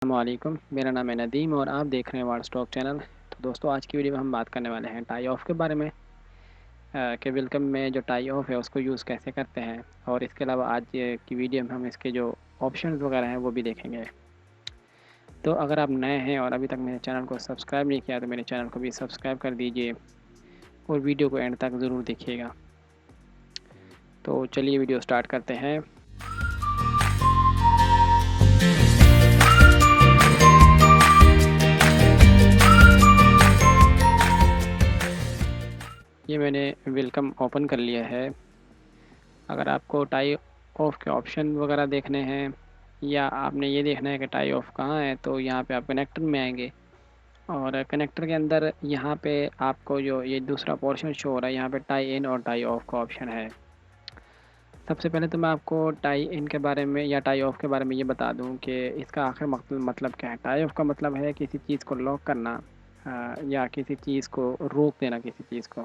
अस्सलामुअलैकुम, मेरा नाम है नदीम और आप देख रहे हैं वार स्टॉक चैनल। तो दोस्तों, आज की वीडियो में हम बात करने वाले हैं टाई ऑफ के बारे में। कि वेलकम में जो टाई ऑफ है उसको यूज़ कैसे करते हैं, और इसके अलावा आज की वीडियो में हम इसके जो ऑप्शंस वगैरह हैं वो भी देखेंगे। तो अगर आप नए हैं और अभी तक मेरे चैनल को सब्सक्राइब नहीं किया तो मेरे चैनल को भी सब्सक्राइब कर दीजिए और वीडियो को एंड तक ज़रूर देखिएगा। तो चलिए वीडियो स्टार्ट करते हैं। ये मैंने वेलकम ओपन कर लिया है। अगर आपको टाई ऑफ के ऑप्शन वगैरह देखने हैं या आपने ये देखना है कि टाई ऑफ कहाँ है, तो यहाँ पे आप कनेक्टर में आएंगे और कनेक्टर के अंदर यहाँ पे आपको जो ये दूसरा पोर्शन शो हो रहा है, यहाँ पे टाई इन और टाई ऑफ का ऑप्शन है। सबसे पहले तो मैं आपको टाई इन के बारे में या टाई ऑफ के बारे में ये बता दूं कि इसका आखिर मतलब क्या है। टाई ऑफ का मतलब है किसी चीज़ को लॉक करना, या किसी चीज़ को रोक देना किसी चीज़ को।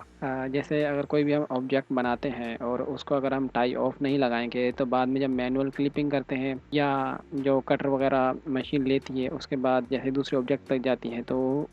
जैसे अगर कोई भी हम ऑब्जेक्ट बनाते हैं और उसको अगर हम टाई ऑफ नहीं लगाएंगे तो बाद में जब मैनुअल क्लिपिंग करते हैं या जो कटर वगैरह मशीन लेती है उसके बाद जैसे दूसरे ऑब्जेक्ट तक जाती है तो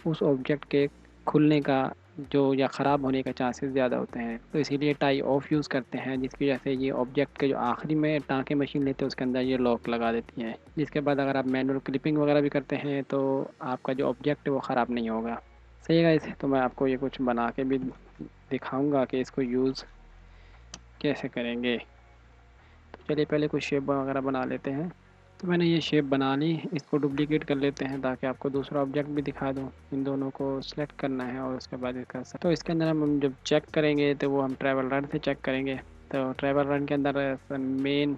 उस ऑब्जेक्ट के खुलने का जो या ख़राब होने का चांसेस ज़्यादा होते हैं। तो इसीलिए टाई ऑफ यूज़ करते हैं, जिसकी वजह से ये ऑब्जेक्ट के जो आखिरी में टाँके मशीन लेते हैं उसके अंदर ये लॉक लगा देती है, जिसके बाद अगर आप मैनुअल क्लिपिंग वगैरह भी करते हैं तो आपका जो ऑब्जेक्ट है वो ख़राब नहीं होगा। सही है गाइस, तो मैं आपको ये कुछ बना के भी दिखाऊँगा कि इसको यूज़ कैसे करेंगे। तो चलिए पहले कुछ शेप वगैरह बना लेते हैं। तो मैंने ये शेप बना ली, इसको डुप्लीकेट कर लेते हैं ताकि आपको दूसरा ऑब्जेक्ट भी दिखा दूँ। इन दोनों को सिलेक्ट करना है और उसके बाद इसका तो इसके अंदर हम जब चेक करेंगे तो वो हम ट्रैवल रन से चेक करेंगे। तो ट्रैवल रन के अंदर मेन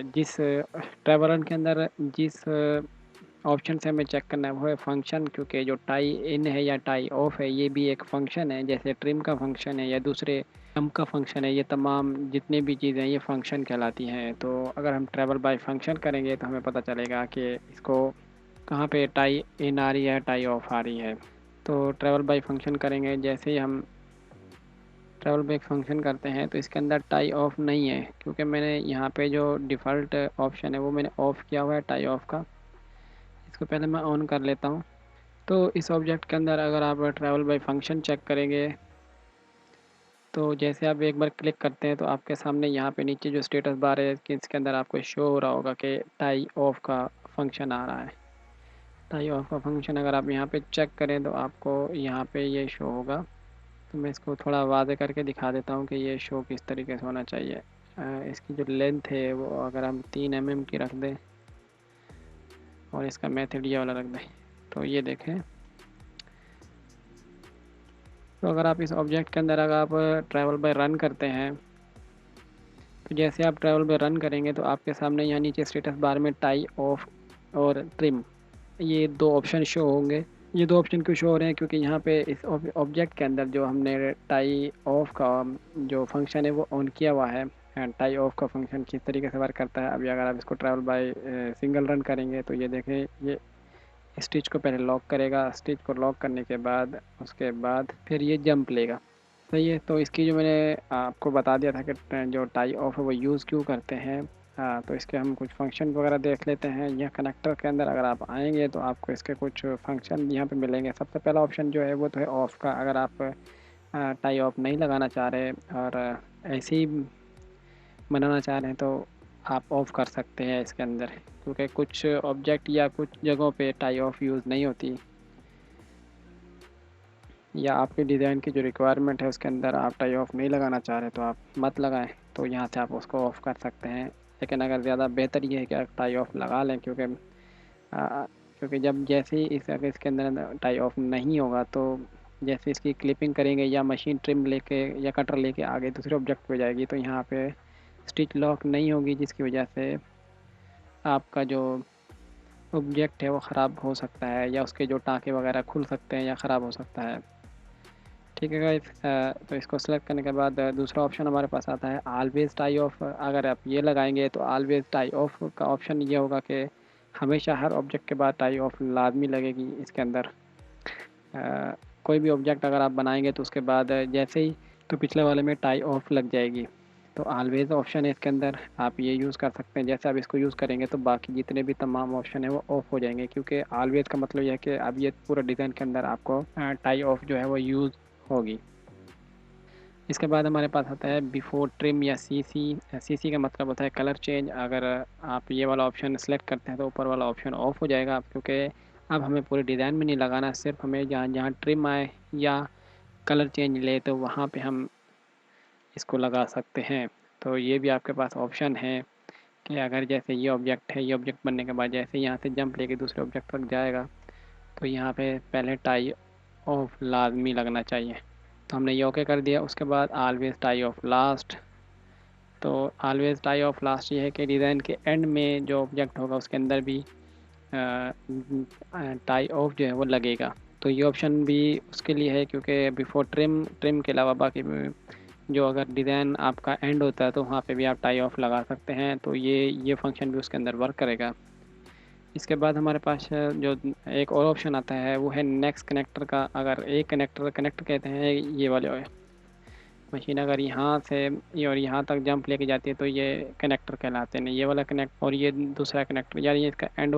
जिस ट्रैवल रन के अंदर जिस ऑप्शन से हमें चेक करना है वो है फंक्शन, क्योंकि जो टाई इन है या टाई ऑफ है ये भी एक फ़ंक्शन है, जैसे ट्रिम का फंक्शन है या दूसरे जंप का फंक्शन है। ये तमाम जितनी भी चीज़ें हैं ये फंक्शन कहलाती हैं। तो अगर हम ट्रैवल बाय फंक्शन करेंगे तो हमें पता चलेगा कि इसको कहाँ पे टाई इन आ रही है, टाई ऑफ आ रही है। तो ट्रैवल बाय फंक्शन करेंगे, जैसे ही हम ट्रैवल बाय फंक्शन करते हैं तो इसके अंदर टाई ऑफ नहीं है, क्योंकि मैंने यहाँ पे जो डिफ़ॉल्ट ऑप्शन है वो मैंने ऑफ़ किया हुआ है टाई ऑफ का। इसको पहले मैं ऑन कर लेता हूँ। तो इस ऑब्जेक्ट के अंदर अगर आप ट्रैवल बाय फंक्शन चेक करेंगे तो जैसे आप एक बार क्लिक करते हैं तो आपके सामने यहाँ पे नीचे जो स्टेटस बार है कि इसके अंदर आपको शो हो रहा होगा कि टाई ऑफ का फंक्शन आ रहा है। टाई ऑफ का फंक्शन अगर आप यहाँ पे चेक करें तो आपको यहाँ पे ये शो होगा। तो मैं इसको थोड़ा वाज़े करके दिखा देता हूँ कि ये शो किस तरीके से होना चाहिए। इसकी जो लेंथ है वो अगर हम 3 mm की रख दें और इसका मेथड ये वाला रख दें तो ये देखें। तो अगर आप इस ऑब्जेक्ट के अंदर अगर आप ट्रैवल बाय रन करते हैं तो जैसे आप ट्रैवल बाय रन करेंगे तो आपके सामने यहाँ नीचे स्टेटस बार में टाई ऑफ और ट्रिम ये दो ऑप्शन शो होंगे। ये दो ऑप्शन क्यों शो हो रहे हैं, क्योंकि यहाँ पे इस ऑब्जेक्ट के अंदर जो हमने टाई ऑफ का जो फंक्शन है वो ऑन किया हुआ है। टाई ऑफ का फंक्शन किस तरीके से वर्क करता है, अभी अगर आप इसको ट्रैवल बाय सिंगल रन करेंगे तो ये देखें, ये स्टिच को पहले लॉक करेगा, स्टिच को लॉक करने के बाद उसके बाद फिर ये जंप लेगा। सही है, तो इसकी जो मैंने आपको बता दिया था कि जो टाई ऑफ है वो यूज़ क्यों करते हैं। हाँ, तो इसके हम कुछ फंक्शन वगैरह देख लेते हैं। यह कनेक्टर के अंदर अगर आप आएंगे तो आपको इसके कुछ फंक्शन यहाँ पे मिलेंगे। सबसे पहला ऑप्शन जो है वो तो है ऑफ़ का। अगर आप टाई ऑफ नहीं लगाना चाह रहे और ऐसे ही बनाना चाह रहे हैं तो आप ऑफ़ कर सकते हैं इसके अंदर, क्योंकि कुछ ऑब्जेक्ट या कुछ जगहों पे टाई ऑफ यूज़ नहीं होती, या आपके डिज़ाइन की जो रिक्वायरमेंट है उसके अंदर आप टाई ऑफ नहीं लगाना चाह रहे तो आप मत लगाएं। तो यहाँ से आप उसको ऑफ़ कर सकते हैं। लेकिन अगर ज़्यादा बेहतर ये है कि आप टाई ऑफ लगा लें, क्योंकि जब जैसे ही इस अगर इसके अंदर टाई ऑफ नहीं होगा तो जैसे इसकी क्लिपिंग करेंगे या मशीन ट्रिम लेके या कटर लेके आगे दूसरे ऑब्जेक्ट पे जाएगी तो यहाँ पे स्टिच लॉक नहीं होगी, जिसकी वजह से आपका जो ऑब्जेक्ट है वो ख़राब हो सकता है या उसके जो टाँके वगैरह खुल सकते हैं या ख़राब हो सकता है। ठीक है गाइस, तो इसको सेलेक्ट करने के बाद दूसरा ऑप्शन हमारे पास आता है ऑलवेज़ टाई ऑफ। अगर आप ये लगाएंगे तो ऑलवेज़ टाई ऑफ का ऑप्शन ये होगा कि हमेशा हर ऑब्जेक्ट के बाद टाई ऑफ लाजमी लगेगी इसके अंदर। कोई भी ऑब्जेक्ट अगर आप बनाएंगे तो उसके बाद जैसे ही तो पिछले वाले में टाई ऑफ लग जाएगी। तो ऑलवेज़ ऑप्शन है इसके अंदर, आप ये यूज़ कर सकते हैं। जैसे आप इसको यूज़ करेंगे तो बाकी जितने भी तमाम ऑप्शन है वो ऑफ हो जाएंगे, क्योंकि ऑलवेज़ का मतलब यह है कि अब ये पूरा डिज़ाइन के अंदर आपको टाई ऑफ जो है वो यूज़ होगी। इसके बाद हमारे पास आता है बिफोर ट्रिम या सीसी। सीसी का मतलब होता है कलर चेंज। अगर आप ये वाला ऑप्शन सेलेक्ट करते हैं तो ऊपर वाला ऑप्शन ऑफ हो जाएगा, क्योंकि अब हमें पूरे डिज़ाइन में नहीं लगाना, सिर्फ हमें जहाँ जहाँ ट्रिम आए या कलर चेंज ले तो वहाँ पे हम इसको लगा सकते हैं। तो ये भी आपके पास ऑप्शन है कि अगर जैसे ये ऑब्जेक्ट है, ये ऑब्जेक्ट बनने के बाद जैसे यहाँ से जंप लेके दूसरे ऑब्जेक्ट तक जाएगा तो यहाँ पे पहले टाई ऑफ लाजमी लगना चाहिए। तो हमने ये ओके कर दिया। उसके बाद ऑलवेज टाई ऑफ लास्ट। तो ऑलवेज टाई ऑफ लास्ट ये है कि डिज़ाइन के एंड में जो ऑब्जेक्ट होगा उसके अंदर भी टाई ऑफ जो है वो लगेगा। तो ये ऑप्शन भी उसके लिए है, क्योंकि बिफोर ट्रिम ट्रिम के अलावा बाकी जो अगर डिज़ाइन आपका एंड होता है तो वहाँ पे भी आप टाई ऑफ लगा सकते हैं। तो ये फंक्शन भी उसके अंदर वर्क करेगा। इसके बाद हमारे पास जो एक और ऑप्शन आता है वो है नेक्स्ट कनेक्टर का। अगर एक कनेक्टर कनेक्ट कहते हैं ये वाले मशीन अगर यहाँ से ये और यहाँ तक जंप लेके जाती है तो ये कनेक्टर कहलाते हैं। ये वाला कनेक्ट और ये दूसरा कनेक्टर, यानी ये इसका एंड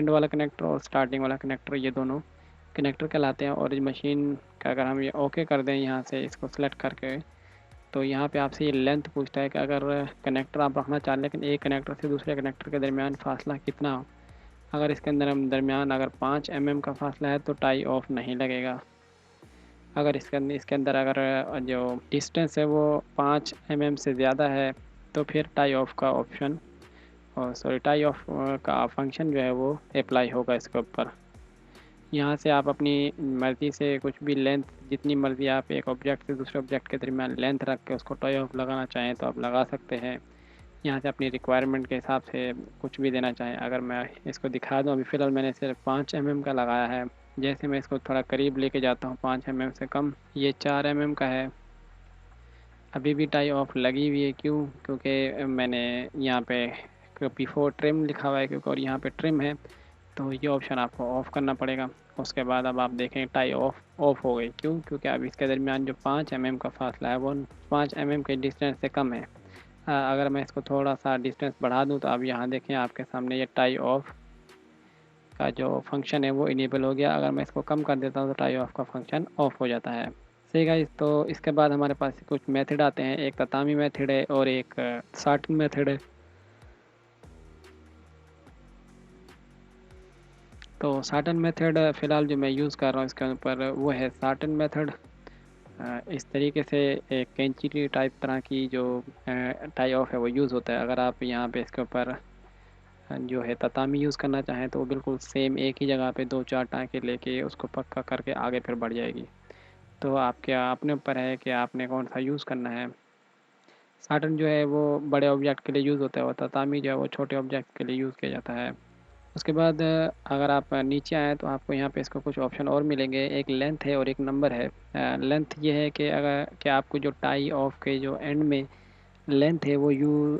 वाला कनेक्टर और स्टार्टिंग वाला कनेक्टर, ये दोनों कनेक्टर कहलाते हैं। और इस मशीन का अगर हम ये ओके कर दें यहाँ से इसको सेलेक्ट करके, तो यहाँ पे आपसे ये लेंथ पूछता है कि अगर कनेक्टर आप रखना चाहें लेकिन एक कनेक्टर से दूसरे कनेक्टर के दरमियान फासला कितना हो। अगर इसके अंदर हम दरमियान अगर 5 mm का फासला है तो टाई ऑफ नहीं लगेगा। अगर इसके अंदर अगर जो डिस्टेंस है वो 5 mm से ज़्यादा है तो फिर टाई ऑफ का ऑप्शन और सॉरी टाई ऑफ का फंक्शन जो है वो अप्लाई होगा इसके ऊपर। यहाँ से आप अपनी मर्ज़ी से कुछ भी लेंथ, जितनी मर्ज़ी आप एक ऑब्जेक्ट से दूसरे ऑब्जेक्ट के दरमियान लेंथ रख के उसको टाई ऑफ लगाना चाहें तो आप लगा सकते हैं। यहाँ से अपनी रिक्वायरमेंट के हिसाब से कुछ भी देना चाहें। अगर मैं इसको दिखा दूँ, अभी फ़िलहाल मैंने सिर्फ 5 mm का लगाया है। जैसे मैं इसको थोड़ा करीब लेके जाता हूँ 5 mm से कम, ये 4 mm का है, अभी भी टाई ऑफ लगी हुई है। क्यों? क्योंकि मैंने यहाँ पे बिफोर ट्रिम लिखा हुआ है, क्योंकि और यहाँ पे ट्रिम है, तो ये ऑप्शन आपको ऑफ़ करना पड़ेगा। उसके बाद अब आप देखें टाई ऑफ हो गई। क्यों? क्योंकि अब इसके दरमियान जो 5 mm का फासला है वो 5 mm के डिस्टेंस से कम है। अगर मैं इसको थोड़ा सा डिस्टेंस बढ़ा दूँ तो अब यहाँ देखें आपके सामने ये टाई ऑफ का जो फंक्शन है वो इनेबल हो गया। अगर मैं इसको कम कर देता हूँ तो टाई ऑफ का फंक्शन ऑफ हो जाता है। सही गाइस, तो इसके बाद हमारे पास कुछ मेथड आते हैं। एक ततामी मेथड है और एक साटन मेथड है। तो साटन मेथड फ़िलहाल जो मैं यूज़ कर रहा हूँ इसके ऊपर वो है साटन मेथड। इस तरीके से एक कैंची टाइप तरह की जो टाई ऑफ है वो यूज़ होता है। अगर आप यहाँ पे इसके ऊपर जो है ततामी यूज़ करना चाहें तो वो बिल्कुल सेम एक ही जगह पे 2-4 टाँके लेके उसको पक्का करके आगे फिर बढ़ जाएगी। तो आपके अपने ऊपर है कि आपने कौन सा यूज़ करना है। साटन जो है वो बड़े ऑब्जेक्ट के लिए यूज़ होता है और ततामी जो है वो छोटे ऑब्जेक्ट के लिए यूज़ किया जाता है। उसके बाद अगर आप नीचे आएँ तो आपको यहाँ पे इसका कुछ ऑप्शन और मिलेंगे। एक लेंथ है और एक नंबर है। लेंथ ये है कि अगर कि आपको जो टाई ऑफ के जो एंड में लेंथ है वो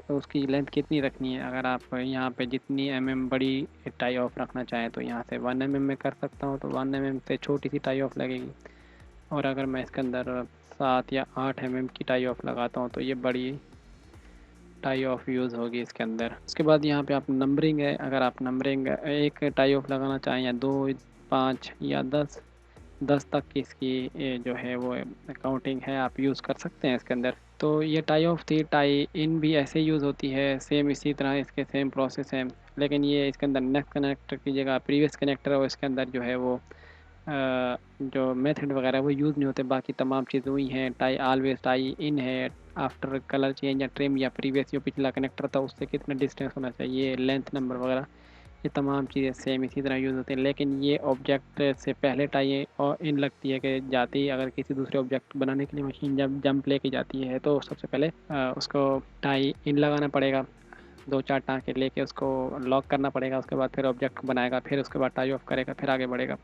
उसकी लेंथ कितनी रखनी है। अगर आप यहाँ पे जितनी बड़ी टाई ऑफ रखना चाहें तो यहाँ से 1 में कर सकता हूँ, तो 1 से छोटी सी टाई ऑफ लगेगी। और अगर मैं इसके अंदर 7 या 8 की टाई ऑफ लगाता हूँ तो ये बड़ी टाई ऑफ यूज़ होगी इसके अंदर। उसके बाद यहाँ पे आप नंबरिंग है। अगर आप नंबरिंग एक टाई ऑफ लगाना चाहें या 2, 5 या 10 तक की इसकी जो है वो काउंटिंग है, आप यूज़ कर सकते हैं इसके अंदर। तो ये टाई ऑफ थी। टाई इन भी ऐसे यूज़ होती है, सेम इसी तरह इसके सेम प्रोसेस है, लेकिन ये इसके अंदर नेक्स्ट कनेक्टर की जगह प्रीवियस कनेक्टर है और इसके अंदर जो है वो जो मेथड वगैरह वो यूज़ नहीं होते। बाकी तमाम चीज़ें वही हैं। टाई ऑलवेज टाई इन है, आफ्टर कलर चेंज या ट्रिम या प्रीवियस जो पिछला कनेक्टर था उससे कितना डिस्टेंस होना चाहिए, लेंथ नंबर वगैरह, ये तमाम चीज़ें सेम इसी तरह यूज़ होती हैं। लेकिन ये ऑब्जेक्ट से पहले टाई और इन लगती है कि जाती ही अगर किसी दूसरे ऑब्जेक्ट बनाने के लिए मशीन जब जंप लेके जाती है तो सबसे पहले उसको टाई इन लगाना पड़ेगा। 2-4 टाँके लेके उसको लॉक करना पड़ेगा। उसके बाद फिर ऑब्जेक्ट बनाएगा, फिर उसके बाद टाई ऑफ करेगा, फिर आगे बढ़ेगा।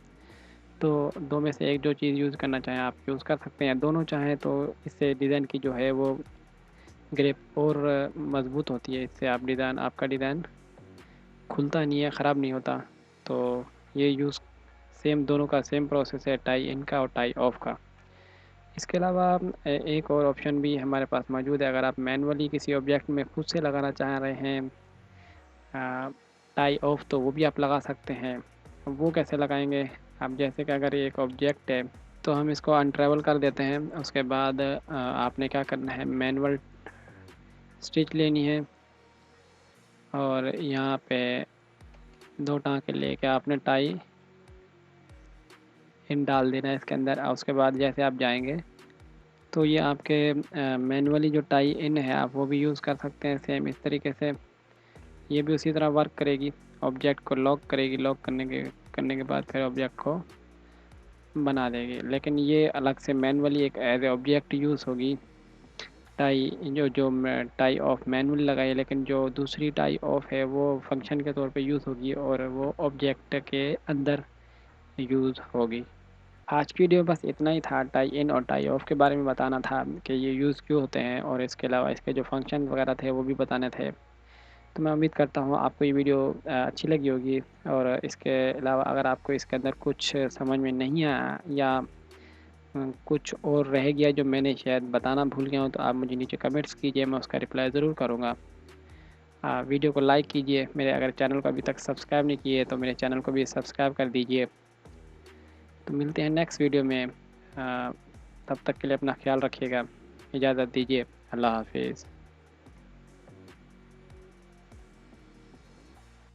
तो दो में से एक जो चीज़ यूज़ करना चाहें आप यूज़ कर सकते हैं। दोनों चाहें तो इससे डिज़ाइन की जो है वो ग्रिप और मज़बूत होती है। इससे आपका डिज़ाइन खुलता नहीं है, ख़राब नहीं होता। तो ये यूज़ सेम दोनों का सेम प्रोसेस है, टाई इन का और टाई ऑफ का। इसके अलावा एक और ऑप्शन भी हमारे पास मौजूद है। अगर आप मैनुअली किसी ऑब्जेक्ट में खुद से लगाना चाह रहे हैं टाई ऑफ, तो वो भी आप लगा सकते हैं। वो कैसे लगाएंगे? आप जैसे कि अगर ये एक ऑब्जेक्ट है तो हम इसको अनट्रैवल कर देते हैं। उसके बाद आपने क्या करना है, मैनुअल स्टिच लेनी है और यहाँ पे दो टाँके लेके आपने टाई इन डाल देना है इसके अंदर। और उसके बाद जैसे आप जाएंगे तो ये आपके मैनुअली जो टाई इन है आप वो भी यूज़ कर सकते हैं सेम इस तरीके से। ये भी उसी तरह वर्क करेगी, ऑब्जेक्ट को लॉक करेगी, लॉक करने के बाद फिर ऑब्जेक्ट को बना देगी। लेकिन ये अलग से मैनुअली एक एज ए ऑब्जेक्ट यूज़ होगी। टाई जो जो मैं टाई ऑफ मैनुअल लगाई है, लेकिन जो दूसरी टाई ऑफ है वो फंक्शन के तौर पे यूज़ होगी और वो ऑब्जेक्ट के अंदर यूज़ होगी। आज की वीडियो बस इतना ही था, टाई इन और टाई ऑफ के बारे में बताना था कि ये यूज़ क्यों होते हैं, और इसके अलावा इसके जो फंक्शन वगैरह थे वो भी बताने थे। तो मैं उम्मीद करता हूँ आपको ये वीडियो अच्छी लगी होगी। और इसके अलावा अगर आपको इसके अंदर कुछ समझ में नहीं आया या कुछ और रह गया जो मैंने शायद बताना भूल गया हूँ, तो आप मुझे नीचे कमेंट्स कीजिए, मैं उसका रिप्लाई ज़रूर करूँगा। वीडियो को लाइक कीजिए, मेरे अगर चैनल को अभी तक सब्सक्राइब नहीं किए तो मेरे चैनल को भी सब्सक्राइब कर दीजिए। तो मिलते हैं नेक्स्ट वीडियो में। तब तक के लिए अपना ख्याल रखिएगा। इजाज़त दीजिए। अल्लाह हाफिज़।